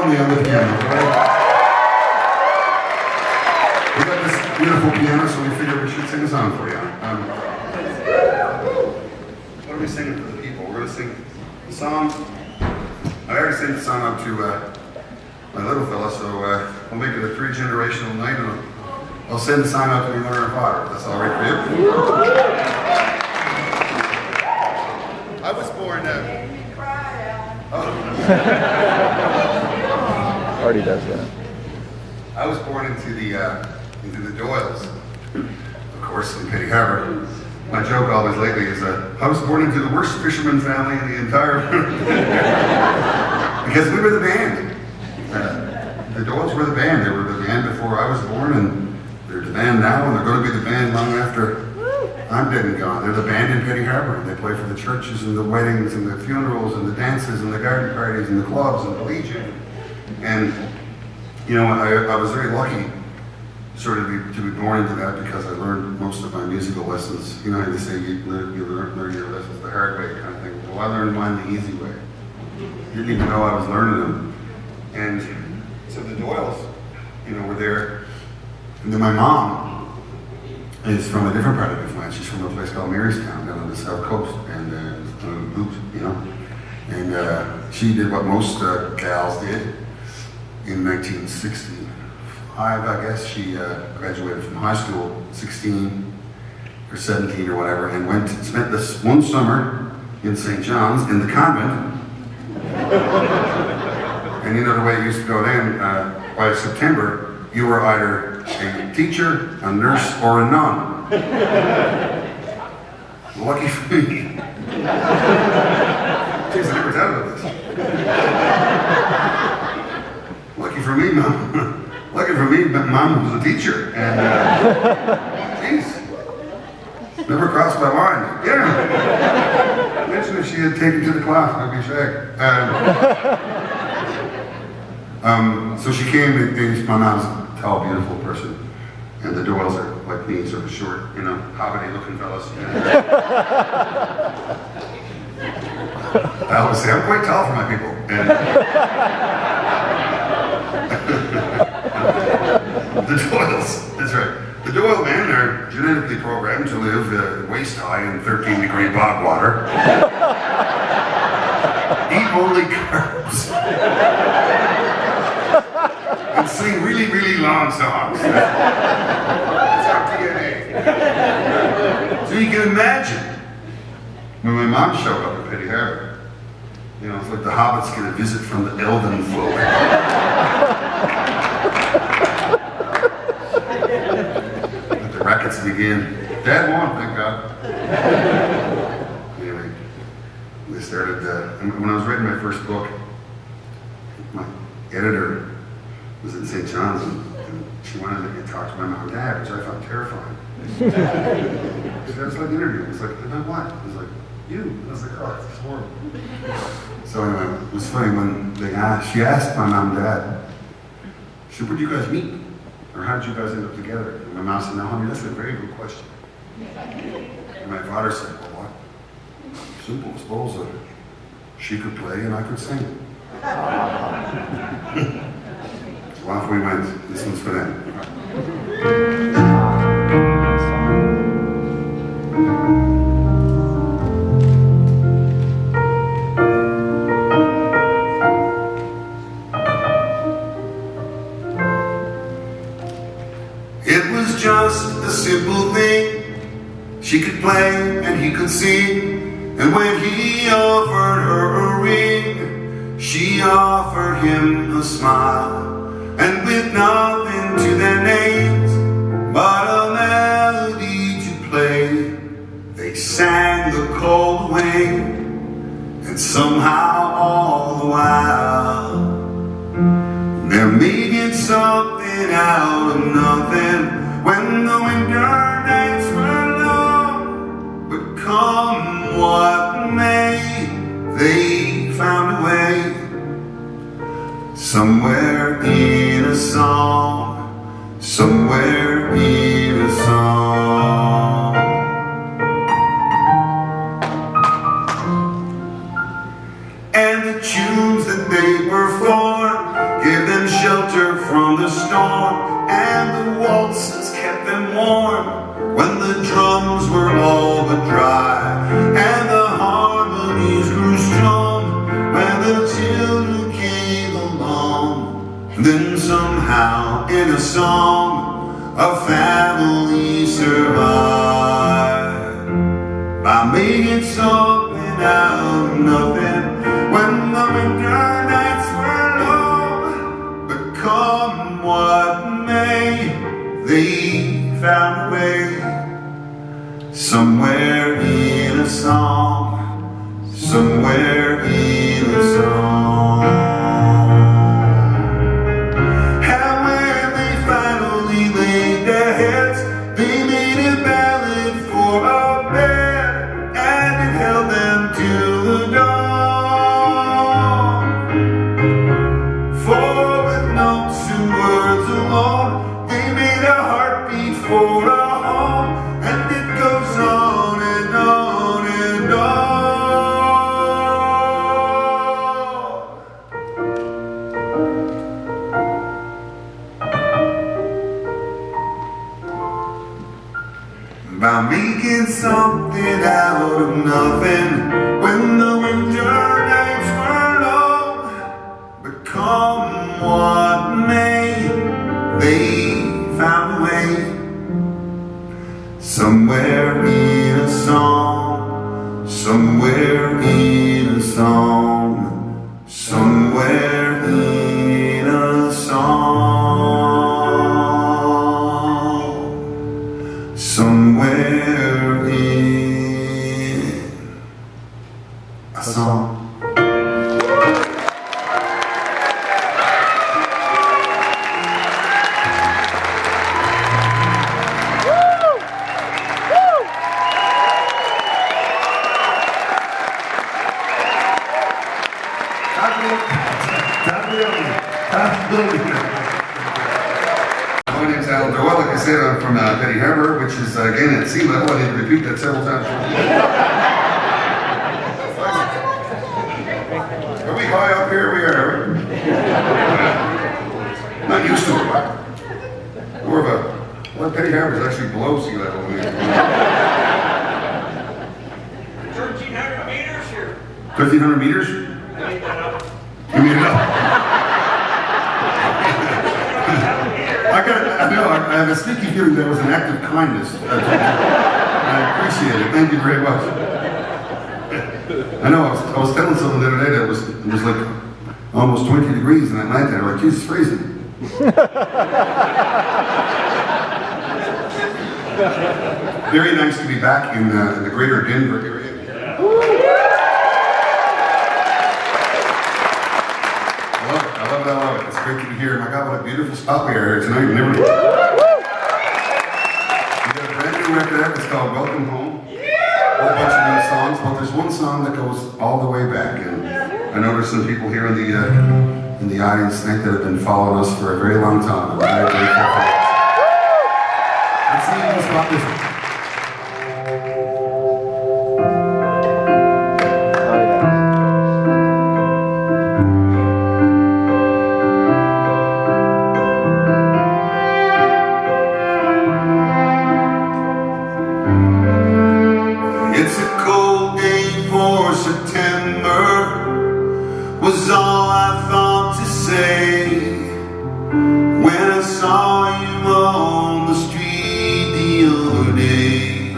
join me on the piano, right? We got this beautiful piano, so we figured we should sing a song for you. What are we singing for the people? We're going to sing the song. I already sang the song up to my little fella, so we'll make it a 3-generational night, and I'll send the song out to my mother and father. That's all right for you? I was born Already does that. I was born into the Doyles, of course, in Petty Harbor. My joke always lately is I was born into the worst fisherman family in the entire because we were the band. The Doyles were the band. They were the band before I was born, and they're the band now, and they're going to be the band long after I'm dead and gone. They're the band in Petty Harbor, and they play for the churches and the weddings and the funerals and the dances and the garden parties and the clubs and the Legion. And you know, I was very lucky sort of to be born into that, because I learned most of my musical lessons. You know how they say you learn your lessons the hard way kind of thing. Well, I learned mine the easy way. Didn't even know I was learning them. And so the Doyles, you know, were there. And then my mom is from a different part of Newfoundland. She's from a place called Marystown down on the south coast, and you know. And she did what most gals did in 1965, I guess. She graduated from high school, 16 or 17 or whatever, and spent this one summer in St. John's in the convent. And you know the way it used to go then, by September, you were either a teacher, a nurse, or a nun. Lucky for me. Jeez, I never thought about this. Lucky for me, Mom. Lucky for me, but Mom was a teacher, and geez, never crossed my mind. Yeah. Imagine if she had taken to the class, I'd be shagged. So she came, and my mom's a tall, beautiful person, and the Doyles are like me, sort of short, you know, hobbity-looking fellas. I always say I'm quite tall for my people. And the Doyles, that's right. The Doyle men are genetically programmed to live waist high in 13-degree bog water. Eat only carbs. And sing really, really long songs. That's our DNA. So you can imagine when my mom showed up at Petty Harbor, you know, it's like the hobbits get a visit from the Elven folk. Let the rackets begin. Dad won, thank God. Anyway, they started, when I was writing my first book, my editor was in St. John's, and she wanted me to talk to my mom and dad, which I found terrifying. She said, it's like an interview. It's like, about what? It was like, you. I was like, oh, it's horrible. So anyway, it was funny when she asked my mom and dad, she said, where'd you guys meet? Or how did you guys end up together? And my mom said, no, honey, that's a very good question. And my father said, well, what? Simple, I suppose. She could play and I could sing. So off we went. This one's for them. It was just a simple thing. She could play and he could sing. And when he offered her a ring, she offered him a smile. And with nothing to their names but a melody to play, they sang the cold way. And somehow all the while, they're making something out of nothing. When the winter nights were long, but come what may, they found a way. Somewhere in a song, somewhere in a song. And the tunes that they performed Then somehow in a song a family survived by making something out of nothing. When the winter nights were long, but come what may, they found a way. Somewhere in a song, somewhere in a song. And when they finally laid their heads, they made a ballad for a bed, and it held them till the dawn. For with notes and words alone, they made a heartbeat for a home, and it goes on and on and on. By making something out of nothing, when the winter nights were long, but come what may, they found a way. Somewhere in a song, somewhere in a song, somewhere in a song, somewhere in a song. My name's Doyle. Like I said, I'm from Petty Harbor, which is again at sea level. I need to repeat that several times. Are we high up here? We are. Not used to it. More of a. Well, Petty Harbor is actually below sea level. 1,300 meters here. 1,300 meters? I made that up. You made it up. I have a sneaky feeling that was an act of kindness. I appreciate it. Thank you very much. I know, I was telling someone the other day that it was like almost 20 degrees in Atlanta. They're like, Jesus, freezing. Very nice to be back in the greater Denver area. I love it. It's great to be here. My God, what a beautiful spot we are here tonight. We got a brand new record out. It's called Welcome Home. A whole bunch of new songs, but there's one song that goes all the way back. And I know there's some people here in the audience tonight that have been following us for a very long time. I'm very grateful for that. Let's see what's about this one. It's a cold day for September, was all I thought to say when I saw you on the street the other day.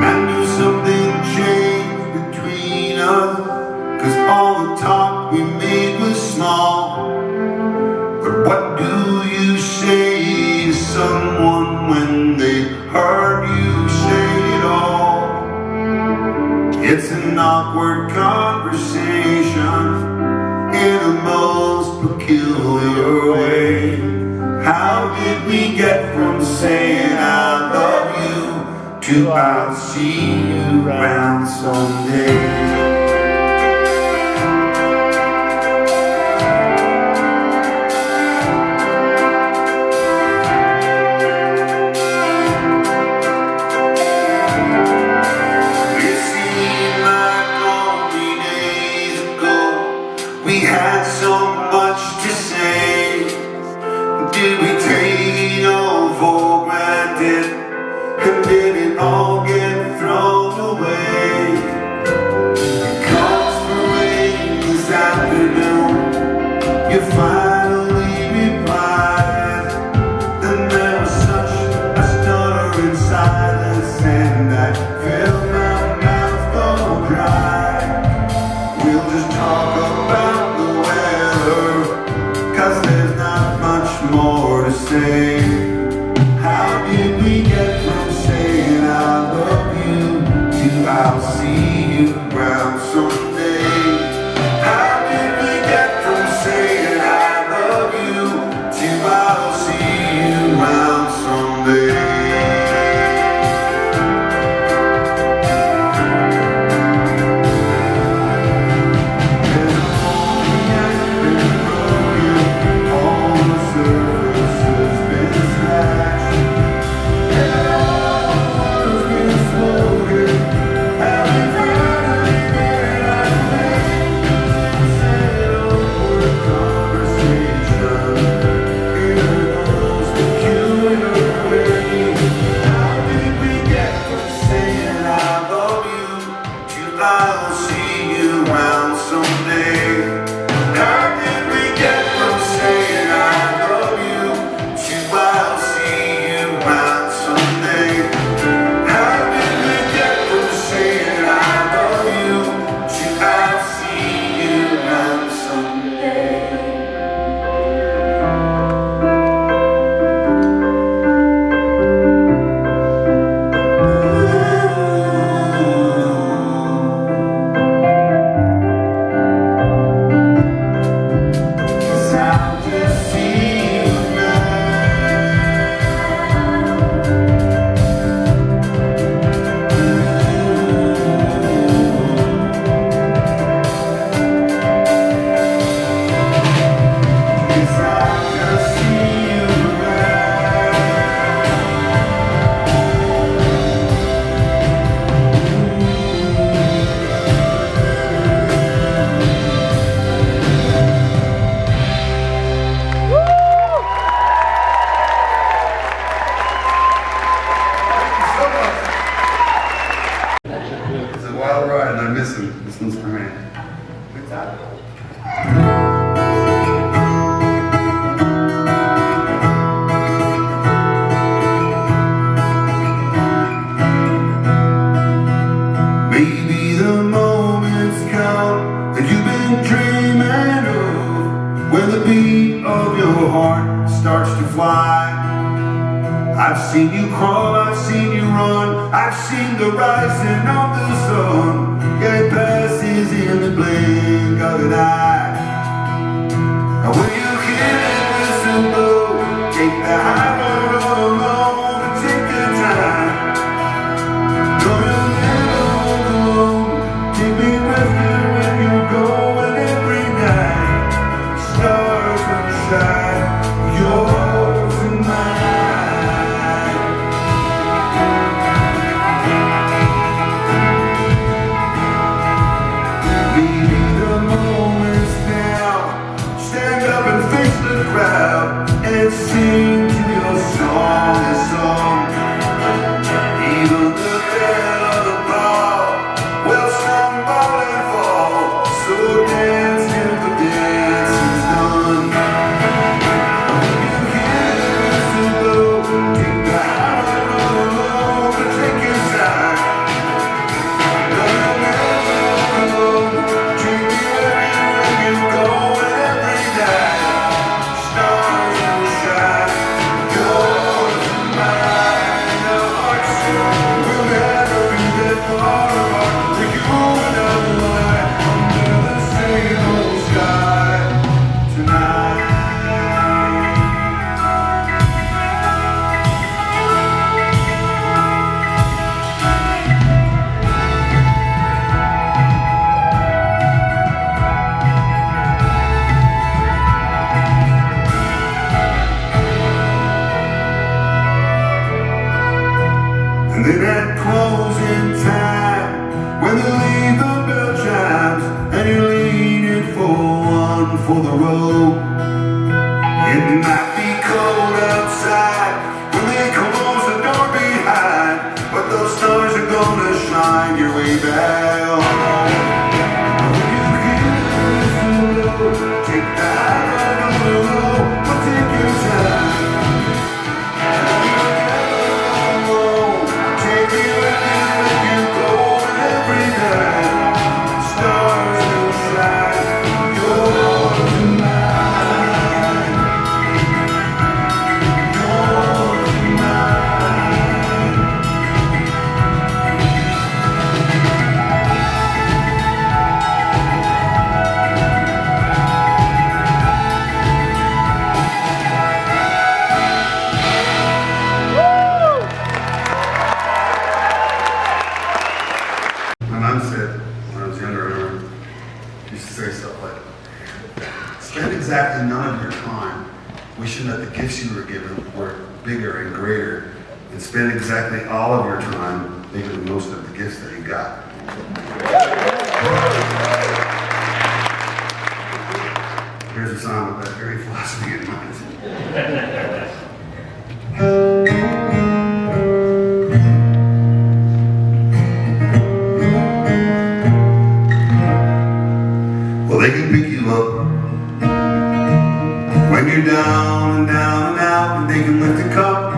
I knew something changed between us, 'cause all the talk we made was small. But what do you say to someone when they heard you say it all? It's an awkward conversation in a most peculiar way. How did we get from saying I love you to I'll see you around someday? We had so much to say. Did we take it all for granted? And did it all get thrown away? It comes for rains after talk about the weather, 'cause there's not much more to say. How did we get from saying I love you to I'll see you around someday? How did we get from saying I love you to I'll see you around someday? I'll see you around someday. How did we get from saying I love you to I'll see you around someday? How did we get from saying I love you to I'll see you around someday? It's a wild ride and I miss him. This one's for me. Good time. Maybe the moments come that you've been dreaming of, when the beat of your heart starts to fly. I've seen you crawl, I've seen you run, I've seen the rising of the sun. Yeah, it passes in the blink of an eye. And when you hear that whistle blow, take the high road all alone and take your time. No, you'll never walk alone. Take me with you when you're going every night. Stars will shine, yours and mine. And sing to your song, a song. Even the dead of the ball will stumble and fall. So dance till the dance is done. When you hear the whistle blow, take the high road alone and take your time. No, you'll never walk alone. Take me with you when you go every night. And then at closing time, when they leave the bell chimes, and you're leaning forward for the road. It might be cold outside when they close the door behind, but those stars are gonna shine your way back home. When you hear the whistle blow, take the high road on the road, but take your time. Stars will shine. Spend exactly none of your time wishing that the gifts you were given were bigger and greater, and spend exactly all of your time making the most of the gifts that you got. Here's a song with that very philosophy in mind. Well, they can pick you up when you're down and down and out, and they can lift a cup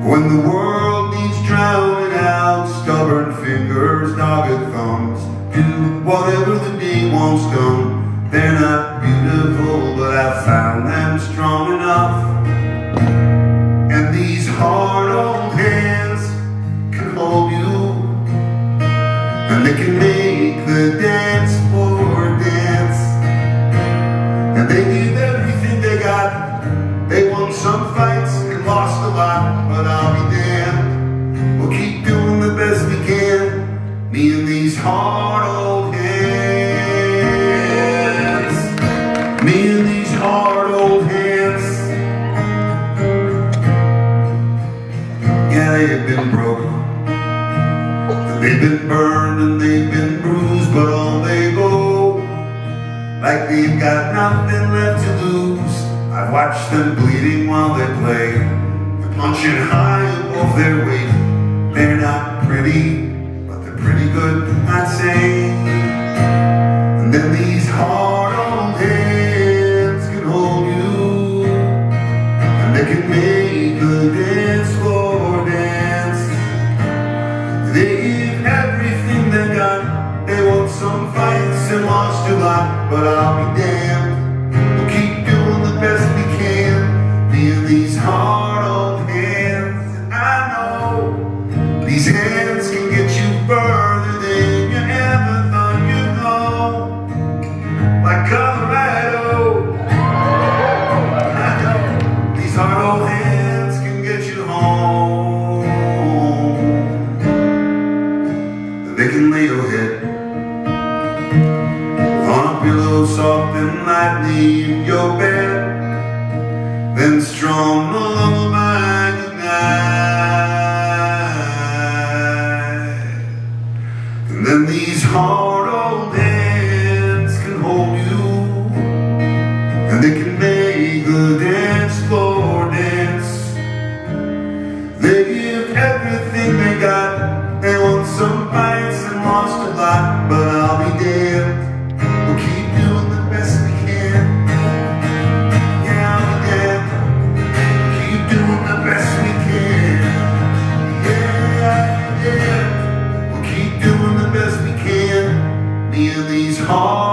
when the world needs drowning out. Stubborn fingers, dogged thumbs, do whatever the day wants done. They're not beautiful, but I found them strong enough. And these hard old hands can hold you, and they can make the dance floor dance. And they give everything they got. They won some fights and lost a lot, but I'll be damned. We'll keep doing the best we can, me and these hard old hands. Me and these hard old hands. Yeah, they have been broken, they've been burned and they've been bruised, but on they go, like they've got nothing left to lose. I've watched them bleeding while they play. They're punching high above their weight. They're not pretty, but they're pretty good, I'd say. And then these hard old hands can hold you, and they can make the dance floor dance. They give everything they got. They won some fights and lost a lot, but I'll be damned. We'll keep doing the best we can, me and these hard old hands. And I know these hands can get you further than you ever thought you'd go. Like Colorado, I know these hard old hands can get you home. They can lay your head on a pillow soft and lightly in your bed, then strum a lullaby goodnight. And then these hard old hands can hold you, and they can make the dance floor dance. They give everything they got. They won some fights and lost a lot, but I'll be damned. We'll keep doing the best we can. Yeah, I'll be damned. Keep doing the best we can. Yeah, I'll be damned. We'll keep doing the best we can. Me and these hard